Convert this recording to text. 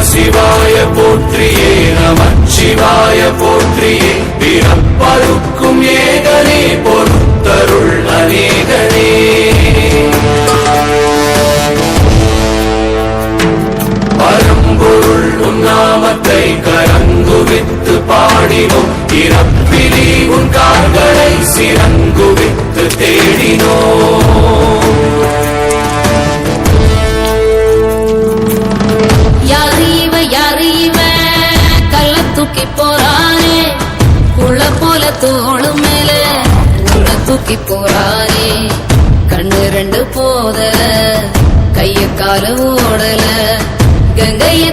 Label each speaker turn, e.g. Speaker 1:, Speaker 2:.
Speaker 1: சிவாய போற்றியே நமச்சிவாய போற்றியே பிறப்பருக்கும் ஏகனே பொறுத்தருள் அநேகனே பரம்பொருள் உன்னாமத்தை கரங்குவித்து பாடினோம் இறப்பிலி உன் கால்களை சிறங்குவித்து தேடினோம்
Speaker 2: தூக்கி போறாரே உள்ள போல தோளு மேல உள்ள தூக்கி போறாரே கண்ணு ரெண்டு போதல கைய கால ஓடல கங்கைய